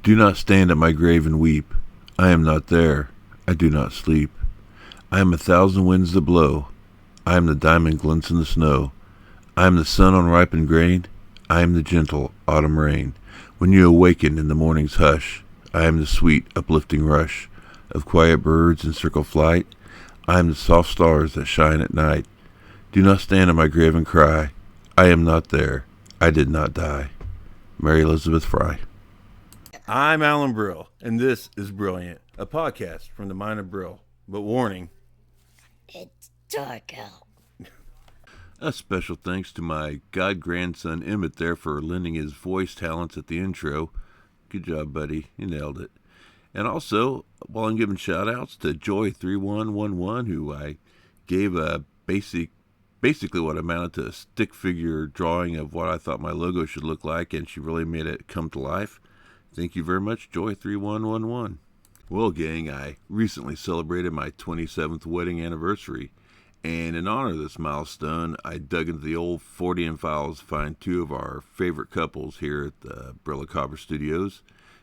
Do not stand at my grave and weep. I am not there. I do not sleep. I am a thousand winds that blow. I am the diamond glints in the snow. I am the sun on ripened grain. I am the gentle autumn rain. When you awaken in the morning's hush, I am the sweet uplifting rush of quiet birds in circle flight. I am the soft stars that shine at night. Do not stand at my grave and cry. I am not there. I did not die. Mary Elizabeth Fry. I'm Alan Brill, and this is Brilliant, a podcast from the mind of Brill. But warning, it's dark out. A special thanks to my god-grandson Emmett there for lending his voice talents at the intro. Good job, buddy. You nailed it. And also, while I'm giving shout-outs to Joy3111, who I gave a basically what amounted to a stick figure drawing of what I thought my logo should look like, and she really made it come to life. Thank you very much, Joy3111. Well, gang, I recently celebrated my 27th wedding anniversary, and in honor of this milestone, I dug into the old 40 files to find two of our favorite couples here at the Brillyant Studios.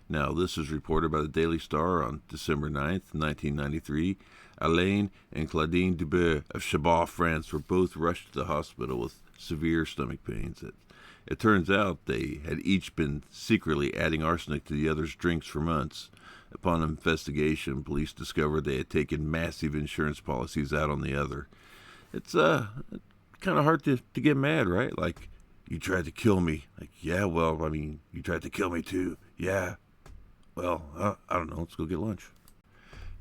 Now, this is reported by the Daily Star on December 9th, 1993. Alain and Claudine Dubé of Chabot, France, were both rushed to the hospital with severe stomach pains. It turns out they had each been secretly adding arsenic to the other's drinks for months. Upon investigation, police discovered they had taken massive insurance policies out on the other. It's kind of hard to get mad, right? Like, you tried to kill me. Like, yeah, well, I mean, you tried to kill me too. Yeah. Well, I don't know. Let's go get lunch.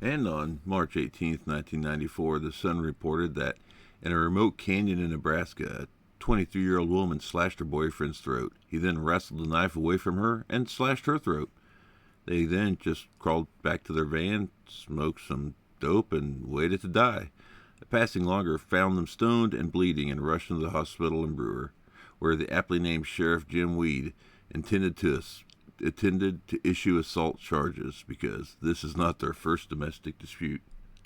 And on March 18th, 1994, the Sun reported that in a remote canyon in Nebraska, a 23-year-old woman slashed her boyfriend's throat. He then wrestled the knife away from her and slashed her throat. They then just crawled back to their van, smoked some dope, and waited to die. A passing logger found them stoned and bleeding and rushed into the hospital in Brewer, where the aptly named Sheriff Jim Weed intended to issue assault charges because this is not their first domestic dispute.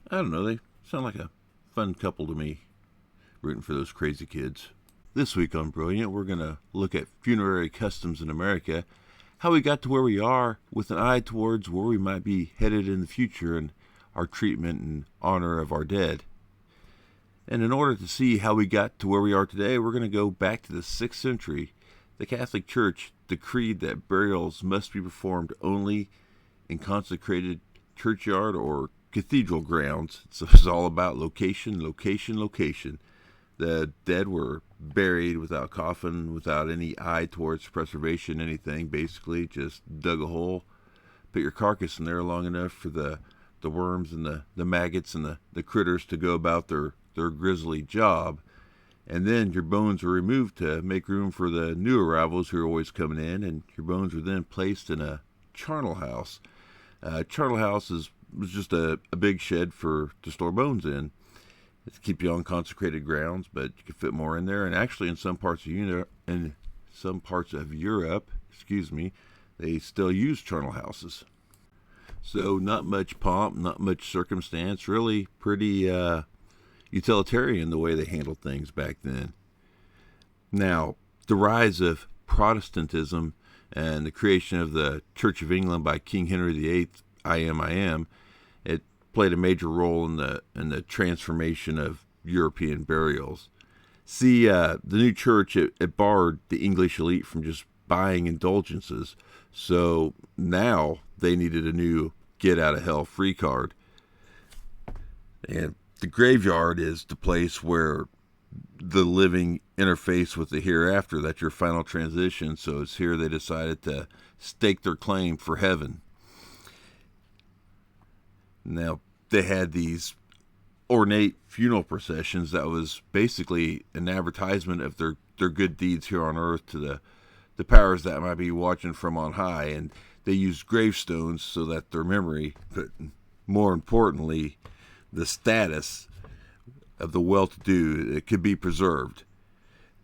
I don't know, they sound like a fun couple to me, rooting for those crazy kids. This week on Brilliant, we're going to look at funerary customs in America, how we got to where we are with an eye towards where we might be headed in the future and our treatment and honor of our dead. And in order to see how we got to where we are today, we're going to go back to the 6th century. The Catholic Church decreed that burials must be performed only in consecrated churchyard or cathedral grounds. So it's all about location. The dead were buried without coffin, without any eye towards preservation, anything. Basically, just dug a hole, put your carcass in there long enough for the worms and the maggots and the critters to go about their grisly job. And then your bones were removed to make room for the new arrivals who are always coming in, and your bones were then placed in a charnel house. Charnel house was just a big shed to store bones in. It's to keep you on consecrated grounds, but you could fit more in there. And actually, in some parts of Europe, they still use charnel houses. So not much pomp, not much circumstance. Really pretty utilitarian the way they handled things back then. Now, the rise of Protestantism and the creation of the Church of England by King Henry VIII, I am, it played a major role in the transformation of European burials. See, the new church, it barred the English elite from just buying indulgences, so now they needed a new get-out-of-hell-free card. And the graveyard is the place where the living interface with the hereafter. That's your final transition. So it's here they decided to stake their claim for heaven. Now, they had these ornate funeral processions that was basically an advertisement of their good deeds here on earth to the powers that might be watching from on high. And they used gravestones so that their memory, but more importantly, the status of the well-to-do, it could be preserved.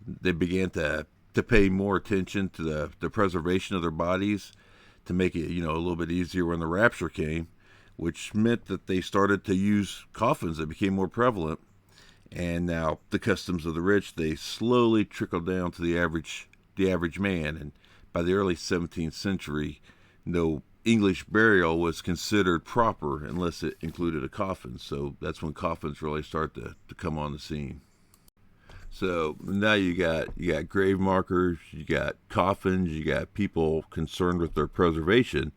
They began to pay more attention to the preservation of their bodies to make it, a little bit easier when the rapture came, which meant that they started to use coffins that became more prevalent. And now the customs of the rich, they slowly trickled down to the average man. And by the early 17th century, no English burial was considered proper unless it included a coffin. So that's when coffins really start to come on the scene. So now you got grave markers, you got coffins, you got people concerned with their preservation,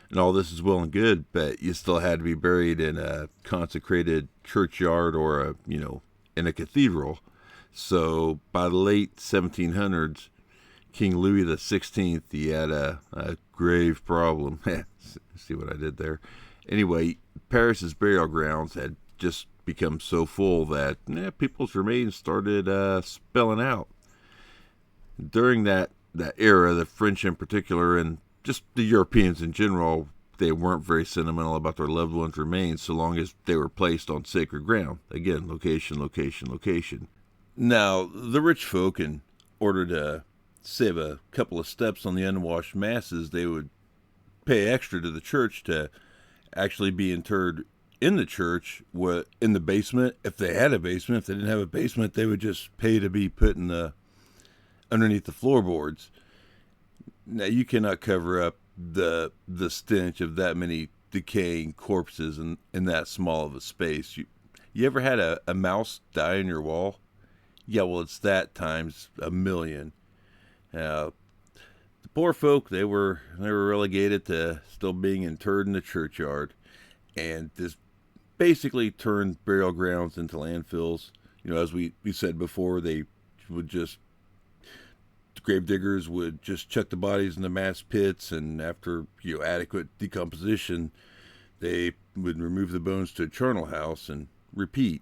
and all this is well and good, but you still had to be buried in a consecrated churchyard or in a cathedral. So by the late 1700s, King Louis the 16th, he had a grave problem. See what I did there? Anyway, Paris's burial grounds had just become so full that people's remains started spilling out. During that era, the French in particular, and just the Europeans in general, they weren't very sentimental about their loved ones' remains so long as they were placed on sacred ground. Again, location, location, location. Now, the rich folk, in order to save a couple of steps on the unwashed masses, they would pay extra to the church to actually be interred in the church, in the basement. If they had a basement, if they didn't have a basement, they would just pay to be put in underneath the floorboards. Now, you cannot cover up the stench of that many decaying corpses in that small of a space. You ever had a mouse die in your wall? Yeah, well, it's that times a million. The poor folk, they were relegated to still being interred in the churchyard, and this basically turned burial grounds into landfills. As we said before, the grave diggers would just chuck the bodies in the mass pits, and after adequate decomposition, they would remove the bones to a charnel house and repeat.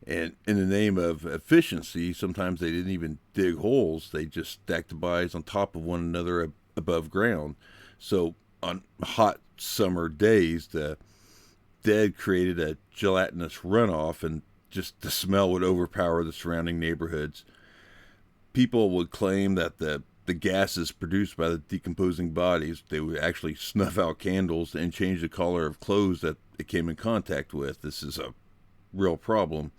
And in the name of efficiency, sometimes they didn't even dig holes. They just stacked the bodies on top of one another above ground. So on hot summer days, the dead created a gelatinous runoff, and just the smell would overpower the surrounding neighborhoods. People would claim that the gases produced by the decomposing bodies, they would actually snuff out candles and change the color of clothes that it came in contact with. This is a real problem.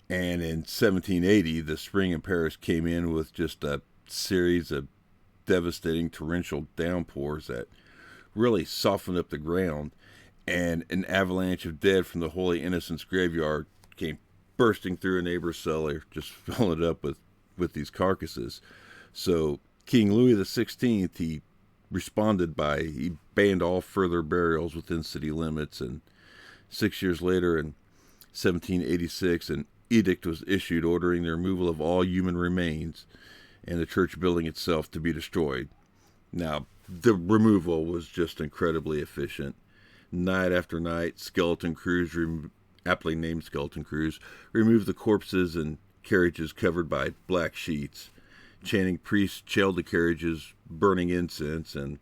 And in 1780, the spring in Paris came in with just a series of devastating torrential downpours that really softened up the ground, and an avalanche of dead from the Holy Innocents graveyard came bursting through a neighbor's cellar, just filling it up with these carcasses. So King Louis XVI, he responded he banned all further burials within city limits, and 6 years later, in 1786, an edict was issued ordering the removal of all human remains and the church building itself to be destroyed. Now, the removal was just incredibly efficient. Night after night, skeleton crews, aptly named skeleton crews, removed the corpses and carriages covered by black sheets. Chanting priests chailed the carriages, burning incense, and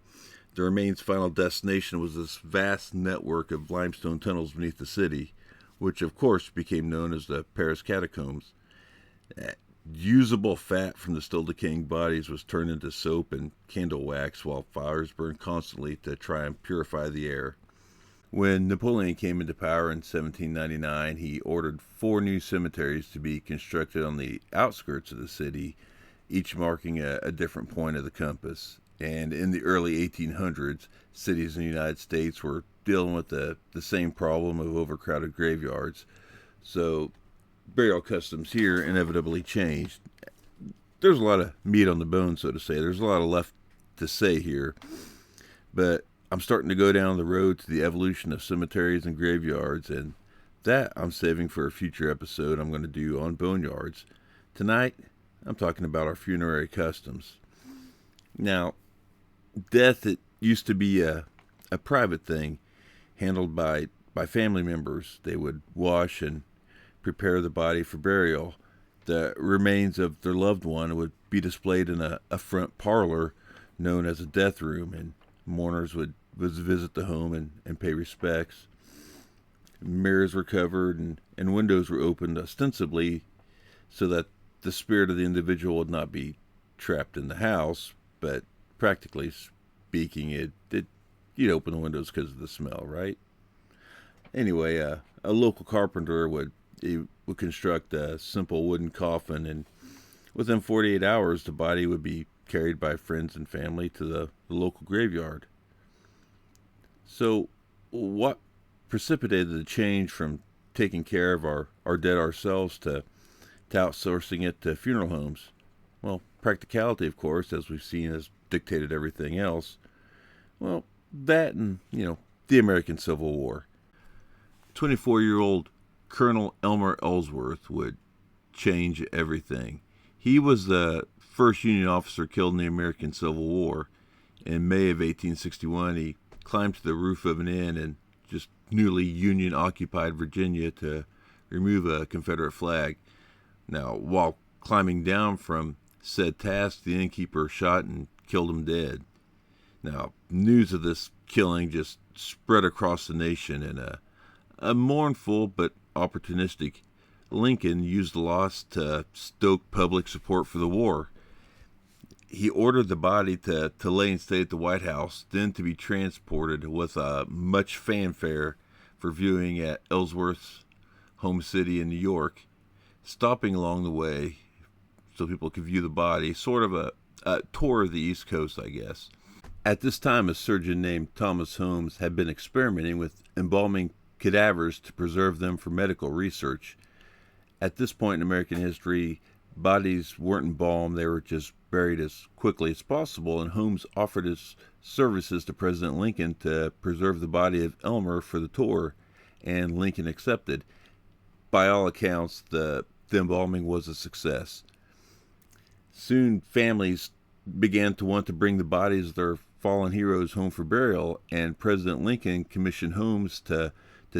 the remains' final destination was this vast network of limestone tunnels beneath the city, which of course became known as the Paris catacombs. Usable fat from the still decaying bodies was turned into soap and candle wax, while fires burned constantly to try and purify the air. When Napoleon came into power in 1799, he ordered 4 new cemeteries to be constructed on the outskirts of the city, each marking a different point of the compass. And in the early 1800s, cities in the United States were dealing with the same problem of overcrowded graveyards. So burial customs here inevitably changed. There's a lot of meat on the bone, so to say. There's a lot of left to say here. But I'm starting to go down the road to the evolution of cemeteries and graveyards, and that I'm saving for a future episode I'm going to do on boneyards. Tonight, I'm talking about our funerary customs. Now, death, it used to be a private thing handled by family members. They would wash and prepare the body for burial. The remains of their loved one would be displayed in a front parlor known as a death room, and mourners would visit the home and pay respects. Mirrors were covered and windows were opened ostensibly so that the spirit of the individual would not be trapped in the house, but practically speaking, you'd open the windows because of the smell, right? Anyway, a local carpenter would construct a simple wooden coffin, and within 48 hours, the body would be carried by friends and family to the local graveyard. So, what precipitated the change from taking care of our dead ourselves to outsourcing it to funeral homes? Well, practicality, of course, as we've seen, has dictated everything else. Well, that and, the American Civil War. 24-year-old Colonel Elmer Ellsworth would change everything. He was the first Union officer killed in the American Civil War. In May of 1861, he climbed to the roof of an inn in just newly Union occupied Virginia to remove a Confederate flag. Now, while climbing down from said task, the innkeeper shot and killed him dead. Now, news of this killing just spread across the nation, and a mournful but opportunistic Lincoln used the loss to stoke public support for the war. He ordered the body to lay in state at the White House, then to be transported with much fanfare for viewing at Ellsworth's home city in New York, stopping along the way so people could view the body, sort of a tour of the East Coast, I guess. At this time, a surgeon named Thomas Holmes had been experimenting with embalming cadavers to preserve them for medical research. At this point in American history, bodies weren't embalmed, they were just buried as quickly as possible, and Holmes offered his services to President Lincoln to preserve the body of Elmer for the tour, and Lincoln accepted. By all accounts, the embalming was a success. Soon, families began to want to bring the bodies of their fallen heroes home for burial, and President Lincoln commissioned Holmes to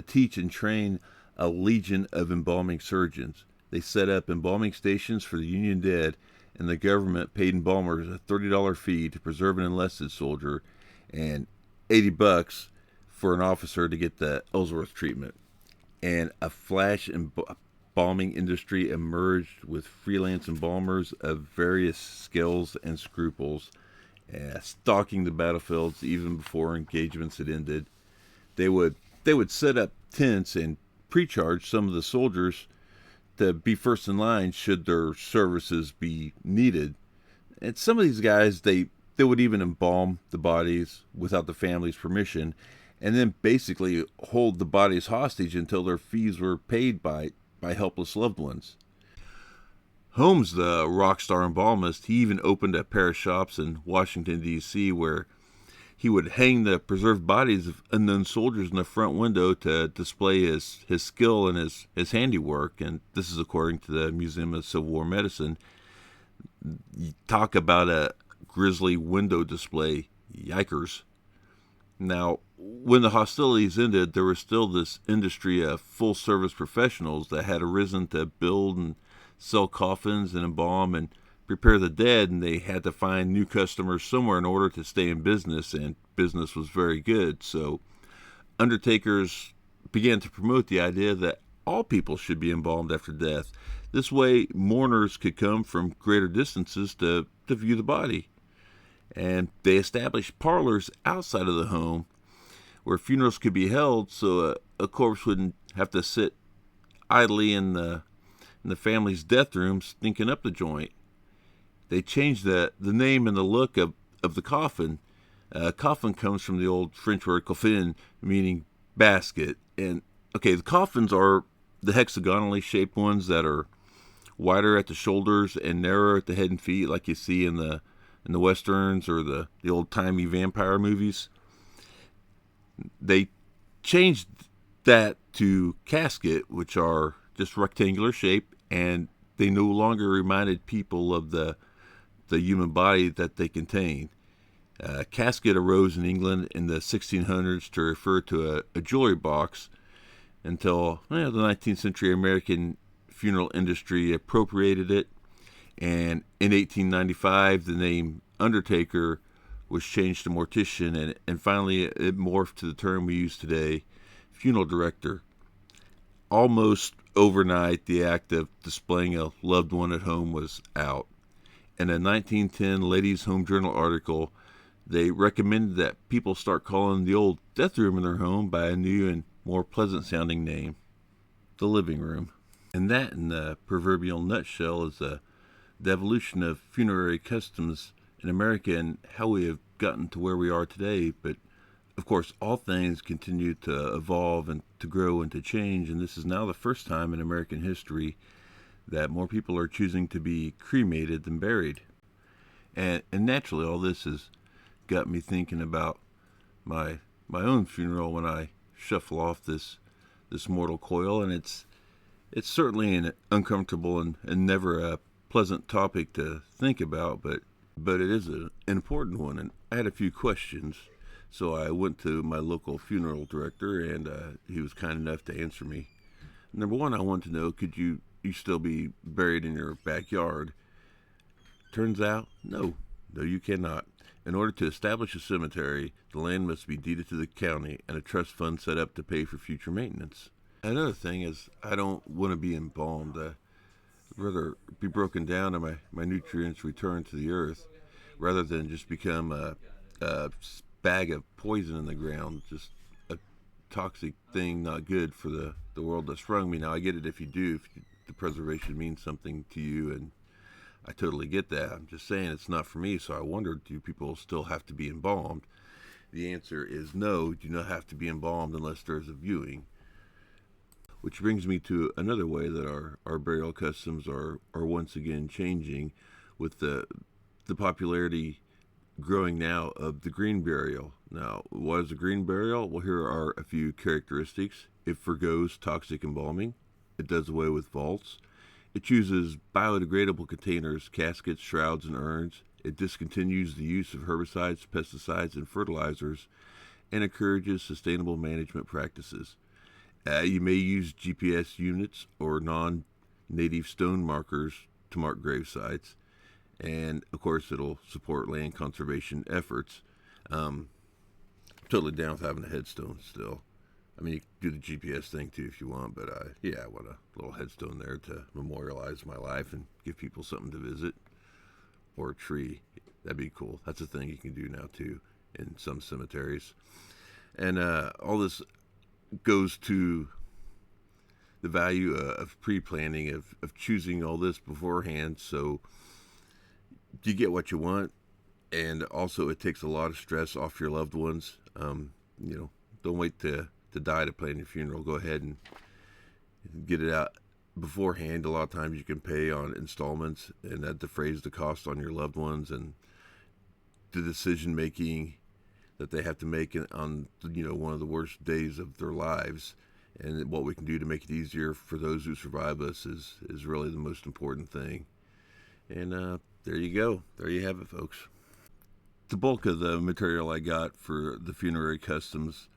teach and train a legion of embalming surgeons. They set up embalming stations for the Union dead, and the government paid embalmers a $30 fee to preserve an enlisted soldier and $80 for an officer to get the Ellsworth treatment. And a flash embalming industry emerged with freelance embalmers of various skills and scruples, stalking the battlefields even before engagements had ended. They would set up tents and pre-charge some of the soldiers to be first in line should their services be needed. And some of these guys, they would even embalm the bodies without the family's permission, and then basically hold the bodies hostage until their fees were paid by helpless loved ones. Holmes, the rock star embalmist, he even opened a pair of shops in Washington, D.C., where he would hang the preserved bodies of unknown soldiers in the front window to display his skill and his handiwork. And this is according to the Museum of Civil War Medicine. You talk about a grisly window display. Yikers. Now, when the hostilities ended, there was still this industry of full-service professionals that had arisen to build and sell coffins and embalm and prepare the dead, and they had to find new customers somewhere in order to stay in business, and business was very good. So undertakers began to promote the idea that all people should be embalmed after death. This way, mourners could come from greater distances to view the body. And they established parlors outside of the home where funerals could be held, so a corpse wouldn't have to sit idly in the family's death room stinking up the joint. They changed the name and the look of the coffin. Coffin comes from the old French word coffin, meaning basket. And, okay, the coffins are the hexagonally shaped ones that are wider at the shoulders and narrower at the head and feet, like you see in the westerns or the old-timey vampire movies. They changed that to casket, which are just rectangular shape, and they no longer reminded people of the human body that they contained. Casket arose in England in the 1600s to refer to a jewelry box until the 19th century American funeral industry appropriated it, and in 1895 the name undertaker was changed to mortician, and finally it morphed to the term we use today, funeral director. Almost overnight, the act of displaying a loved one at home was out. In a 1910 Ladies' Home Journal article, they recommended that people start calling the old death room in their home by a new and more pleasant-sounding name, the living room. And that, in the proverbial nutshell, is the evolution of funerary customs in America and how we have gotten to where we are today. But Of course, all things continue to evolve and to grow and to change, and this is now the first time in American history that more people are choosing to be cremated than buried. And naturally, all this has got me thinking about my my own funeral when I shuffle off this mortal coil, and it's certainly an uncomfortable and never a pleasant topic to think about, but it is an important one, and I had a few questions. So I went to my local funeral director, and he was kind enough to answer me. Number one, I want to know, could you still be buried in your backyard? Turns out, no. No, you cannot. In order to establish a cemetery, the land must be deeded to the county and a trust fund set up to pay for future maintenance. Another thing is, I don't want to be embalmed. I'd rather be broken down and my nutrients return to the earth rather than just become a bag of poison in the ground, just a toxic thing, not good for the world that sprung me. Now, I get it if you do, if the preservation means something to you, and I totally get that. I'm just saying it's not for me, so I wondered, do people still have to be embalmed? The answer is no, you do not have to be embalmed unless there's a viewing. Which brings me to another way that our burial customs are once again changing with the popularity growing now of the green burial. Now, what is a green burial? Well, here are a few characteristics. It forgoes toxic embalming. It does away with vaults. It chooses biodegradable containers, caskets, shrouds, and urns. It discontinues the use of herbicides, pesticides, and fertilizers, and encourages sustainable management practices. You may use GPS units or non-native stone markers to mark grave sites, and of course, it'll support land conservation efforts. Um, totally down with having a headstone still. I mean, you can do the GPS thing too if you want, but yeah, I want a little headstone there to memorialize my life and give people something to visit. Or a tree. That'd be cool. That's a thing you can do now too in some cemeteries. And all this goes to the value of pre-planning, of choosing all this beforehand, so you get what you want, and also it takes a lot of stress off your loved ones. Don't wait to die to plan your funeral. Go ahead and get it out beforehand. A lot of times you can pay on installments, and that defrays the cost on your loved ones and the decision making that they have to make on one of the worst days of their lives. And what we can do to make it easier for those who survive us is really the most important thing. And there you go. There you have it, folks. The bulk of the material I got for the funerary customs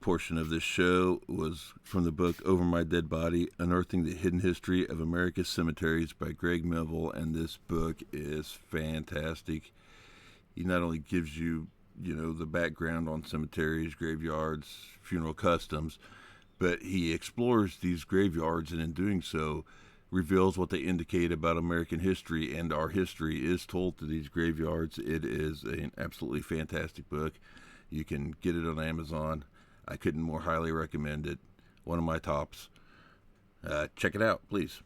portion of this show was from the book Over My Dead Body, Unearthing the Hidden History of America's Cemeteries by Greg Melville, and this book is fantastic. He not only gives you, the background on cemeteries, graveyards, funeral customs, but he explores these graveyards, and in doing so, reveals what they indicate about American history, and our history is told through these graveyards. It is an absolutely fantastic book. You can get it on Amazon. I couldn't more highly recommend it. One of my tops. Check it out, please.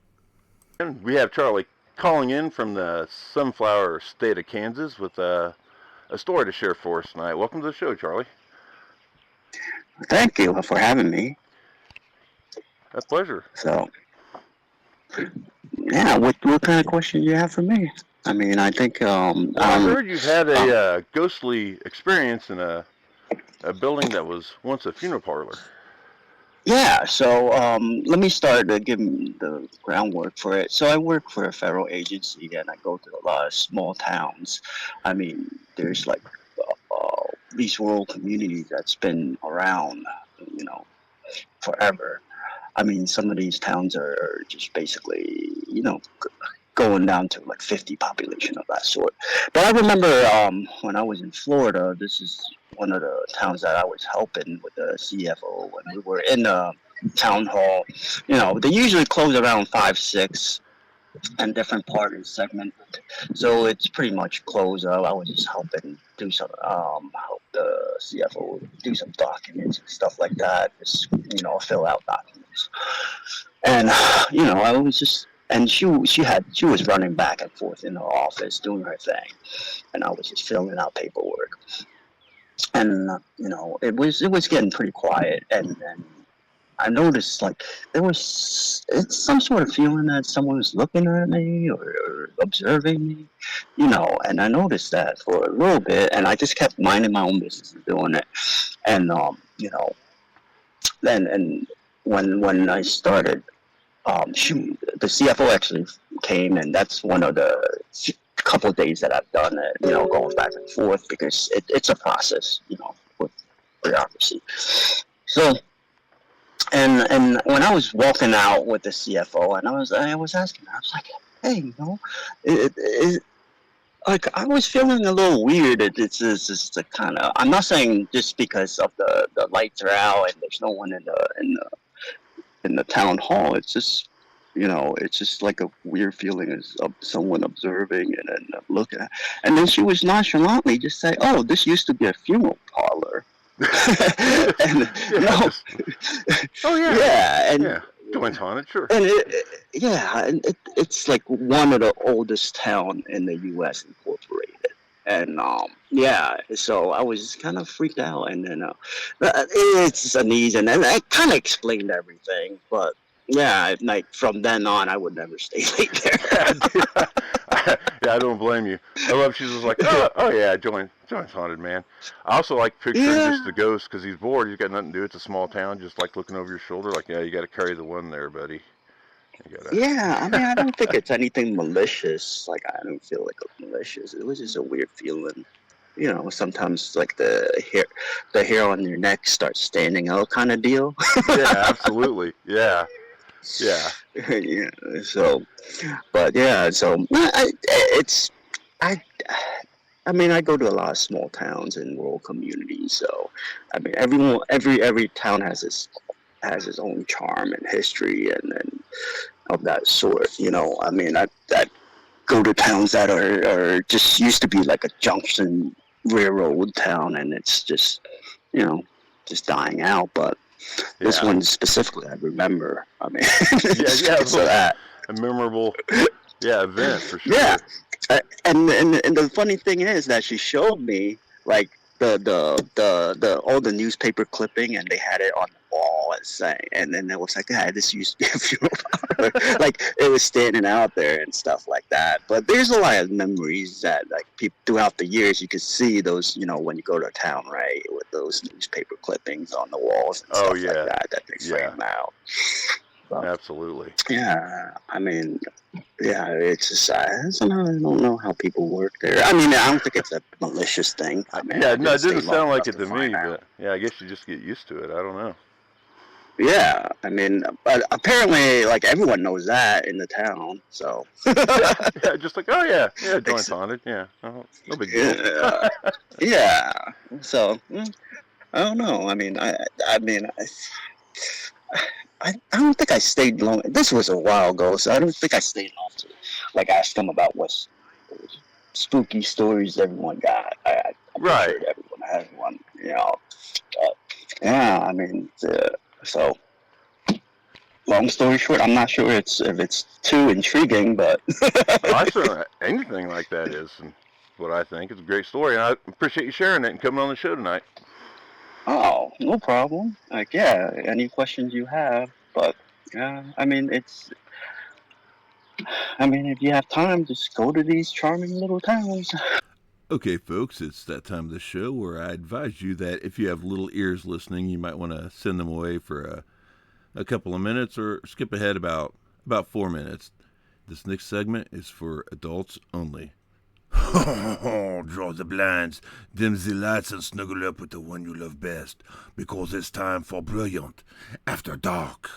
And we have Charlie calling in from the Sunflower State of Kansas with a story to share for us tonight. Welcome to the show, Charlie. Thank you for having me. A pleasure. So, yeah, what kind of question do you have for me? I mean, I think I heard you've had a ghostly experience in a building that was once a funeral parlor. Yeah, so let me start to give the groundwork for it. So I work for a federal agency, and I go to a lot of small towns. I mean, there's like these rural communities that's been around, forever. I mean, some of these towns are just basically, going down to like 50 population of that sort. But I remember when I was in Florida, this is one of the towns that I was helping with the CFO when we were in the town hall. They usually close around 5, 6 and different parties segment. So it's pretty much closed up. I was just helping do some, help the CFO do some documents and stuff like that. Just, fill out documents. And, I was just, and she was running back and forth in her office doing her thing. And I was just filling out paperwork. and it was getting pretty quiet, and I noticed like it's some sort of feeling that someone was looking at me or observing me, and I noticed that for a little bit, and I just kept minding my own business and doing it, and then and when I started, the CFO actually came, and that's one of the couple of days that I've done it, going back and forth because it's a process, with bureaucracy. So, and when I was walking out with the CFO, and I was asking her, I was like, hey, it, like I was feeling a little weird. It's just a kind of. I'm not saying just because of the lights are out and there's no one in the town hall. It's just like a weird feeling of someone observing and then looking at. And then she was nonchalantly just say, "Oh, this used to be a funeral parlor." And Yeah, no, just, oh yeah, yeah, yeah. Joint's haunted, sure. and yeah, and it's like one of the oldest town in the U.S. incorporated. And yeah, so I was kind of freaked out, and then it's uneasy, and I kind of explained everything, but yeah, like from then on, I would never stay late Yeah, there. dude, yeah, I don't blame you. I love she's just like, oh yeah, joint's haunted, man. I also like picturing Yeah, just the ghost because he's bored. He's got nothing to do. It's a small town, just like looking over your shoulder, like, yeah, you got to carry the one there, buddy. You gotta. yeah. I mean, I don't think it's anything malicious. Like, I don't feel like it's malicious. It was just a weird feeling. Sometimes like the hair on your neck starts standing out, kind of deal. Yeah, absolutely. Yeah, yeah, Yeah. So, but yeah. So it's I. I mean, I go to a lot of small towns and rural communities. So, I mean, every town has its own charm and history and of that sort. I mean, I go to towns that are just used to be like a junction railroad town, and it's you know just dying out. But this yeah, one specifically, I remember. I mean, yeah, it's yeah. because of that. A memorable, yeah, event for Yeah, sure. and the funny thing is that she showed me like the all the newspaper clipping, and they had it on the wall and saying, and then it was like, yeah, this used to be a funeral parlor. Like it was standing out there and stuff like that. But there's a lot of memories that like people throughout the years you could see those, when you go to a town, right, with those newspaper clippings on the walls and Oh stuff like yeah, that they yeah, frame out. But absolutely. yeah, I mean, yeah, it's just I don't know how people work there. I mean, I don't think it's a malicious thing. I mean, Yeah, I no, didn't it stay didn't long sound like enough it to to me, find but out. yeah, I guess you just get used to it. I don't know. Yeah, I mean, but apparently, like everyone knows that in the town. So, Yeah, yeah, just like, oh yeah, yeah, joint's Ex- haunted. Yeah, no big deal. yeah, yeah. So I don't know. I mean, I mean, I don't think I stayed long. This was a while ago, so I don't think I stayed long to like ask them about what spooky stories everyone got. I'm pretty Right. sure that everyone has one. Yeah, I mean, so long story short, I'm not sure if it's too intriguing, but I certainly anything like that is and what I think. It's a great story, and I appreciate you sharing it and coming on the show tonight. oh, no problem. Like, yeah, any questions you have, but yeah, I mean, if you have time, just go to these charming little towns. Okay, folks, it's that time of the show where I advise you that if you have little ears listening, you might want to send them away for a couple of minutes or skip ahead about 4 minutes. This next segment is for adults only. Draw the blinds, dim the lights, and snuggle up with the one you love best, because it's time for Brilliant After Dark.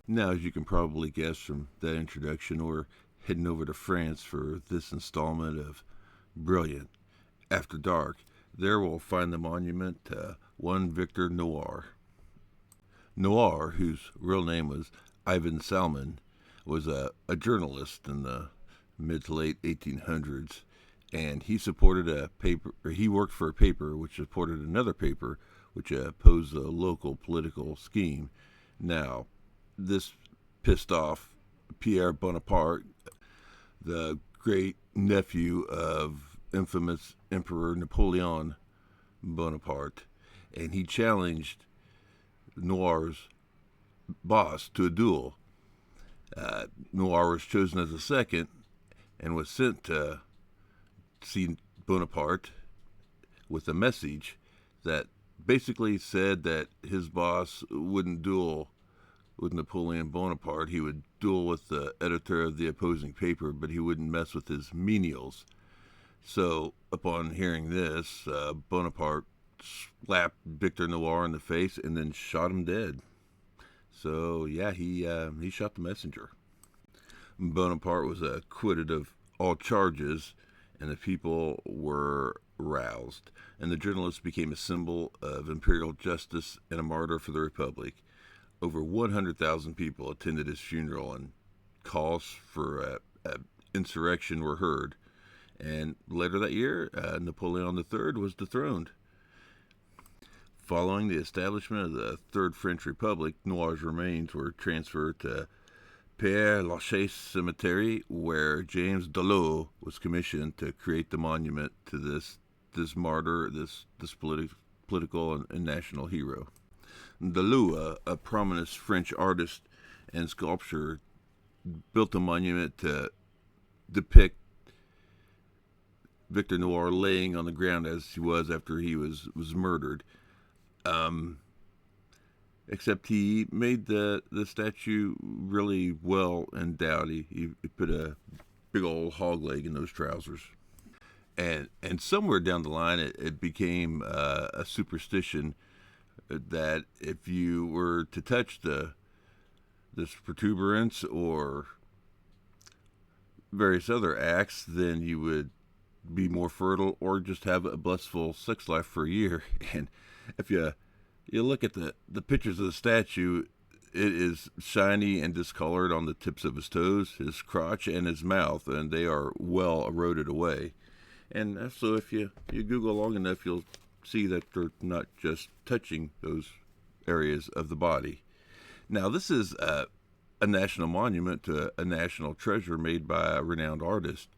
Now, as you can probably guess from that introduction, we're heading over to France for this installment of Brilliant After Dark. There we'll find the monument to one Victor Noir. Noir, whose real name was Ivan Salmon, was a journalist in the mid to late 1800s, and he supported a paper, or he worked for a paper which supported another paper which opposed a local political scheme. Now, this pissed off Pierre Bonaparte, the great nephew of infamous Emperor Napoleon Bonaparte, and he challenged Noir's boss to a duel. Noir was chosen as a second and was sent to see Bonaparte with a message that basically said that his boss wouldn't duel with Napoleon Bonaparte. He would duel with the editor of the opposing paper, but he wouldn't mess with his menials. So, upon hearing this, Bonaparte slapped Victor Noir in the face and then shot him dead. So, yeah, he shot the messenger. Bonaparte was acquitted of all charges, and the people were roused. And the journalist became a symbol of imperial justice and a martyr for the Republic. Over 100,000 people attended his funeral, and calls for insurrection were heard. And later that year, Napoleon III was dethroned. Following the establishment of the Third French Republic, Noir's remains were transferred to Père Lachaise Cemetery, where James Dalot was commissioned to create the monument to this martyr, this political and national hero. Dalot, a prominent French artist and sculptor, built a monument to depict Victor Noir laying on the ground as he was after he was murdered. Except he made the statue really well endowed. He put a big old hog leg in those trousers. And somewhere down the line, it became a superstition that if you were to touch this protuberance or various other acts, then you would be more fertile or just have a blissful sex life for a year. And if you look at the pictures of the statue, it is shiny and discolored on the tips of his toes, his crotch, and his mouth, and they are well eroded away. And so if you Google long enough, you'll see that they're not just touching those areas of the body. Now, this is a national monument to a national treasure made by a renowned artist,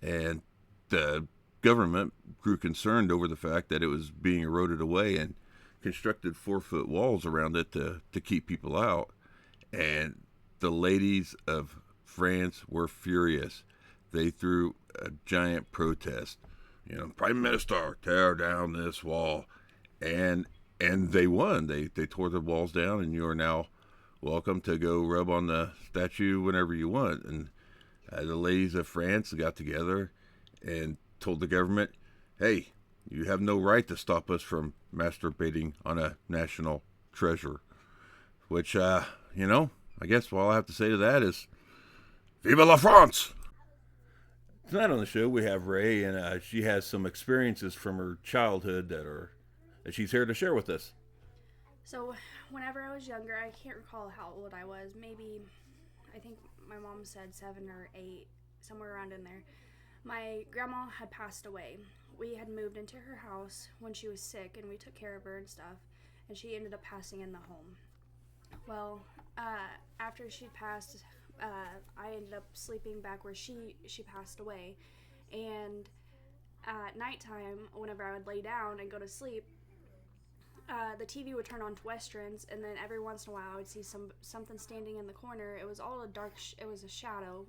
and the government grew concerned over the fact that it was being eroded away and constructed 4-foot walls around it to keep people out. And the ladies of France were furious. They threw a giant protest. Prime Minister, tear down this wall. And they won. They tore the walls down, and you are now welcome to go rub on the statue whenever you want. And the ladies of France got together and told the government, hey, you have no right to stop us from masturbating on a national treasure. Which, I guess all I have to say to that is, Vive la France! Tonight on the show we have Ray, and she has some experiences from her childhood that she's here to share with us. So, whenever I was younger, I can't recall how old I was. Maybe, I think my mom said 7 or 8, somewhere around in there. My grandma had passed away. We had moved into her house when she was sick, and we took care of her and stuff, and she ended up passing in the home. Well, after she passed, I ended up sleeping back where she passed away, and at nighttime, whenever I would lay down and go to sleep, the TV would turn on to westerns, and then every once in a while I would see something standing in the corner. It was all a dark, it was a shadow,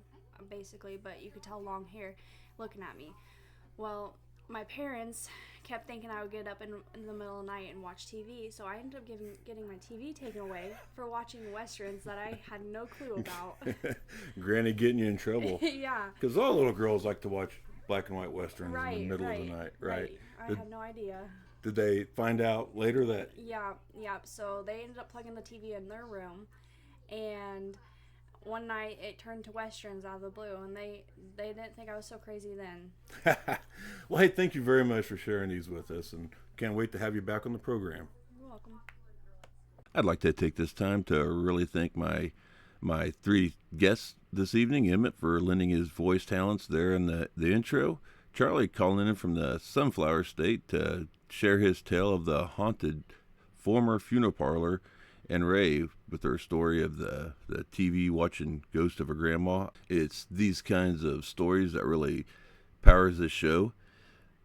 basically, but you could tell long hair looking at me. Well, my parents kept thinking I would get up in the middle of the night and watch TV, so I ended up getting my TV taken away for watching westerns that I had no clue about. Granny getting you in trouble. Yeah. Because all little girls like to watch black and white westerns in the middle of the night, right? I had no idea. Did they find out later that? Yeah. So they ended up plugging the TV in their room, and one night it turned to westerns out of the blue, and they didn't think I was so crazy then. Well, hey, thank you very much for sharing these with us, and can't wait to have you back on the program. You're welcome. I'd like to take this time to really thank my 3 guests this evening. Emmett for lending his voice talents there in the intro. Charlie calling in from the Sunflower State to share his tale of the haunted former funeral parlor, and Ray with her story of the TV watching ghost of her grandma. It's these kinds of stories that really powers this show.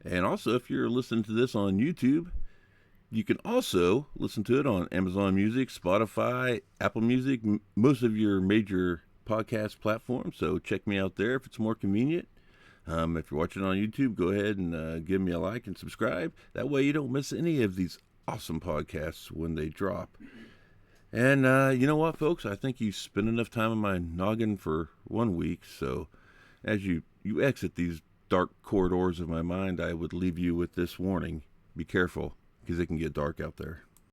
And also, if you're listening to this on YouTube, you can also listen to it on Amazon Music, Spotify, Apple Music, most of your major podcast platforms. So check me out there if it's more convenient. If you're watching on YouTube, go ahead and give me a like and subscribe. That way you don't miss any of these awesome podcasts when they drop. And you know what, folks? I think you spent enough time on my noggin for 1 week. So as you exit these dark corridors of my mind, I would leave you with this warning. Be careful, because it can get dark out there.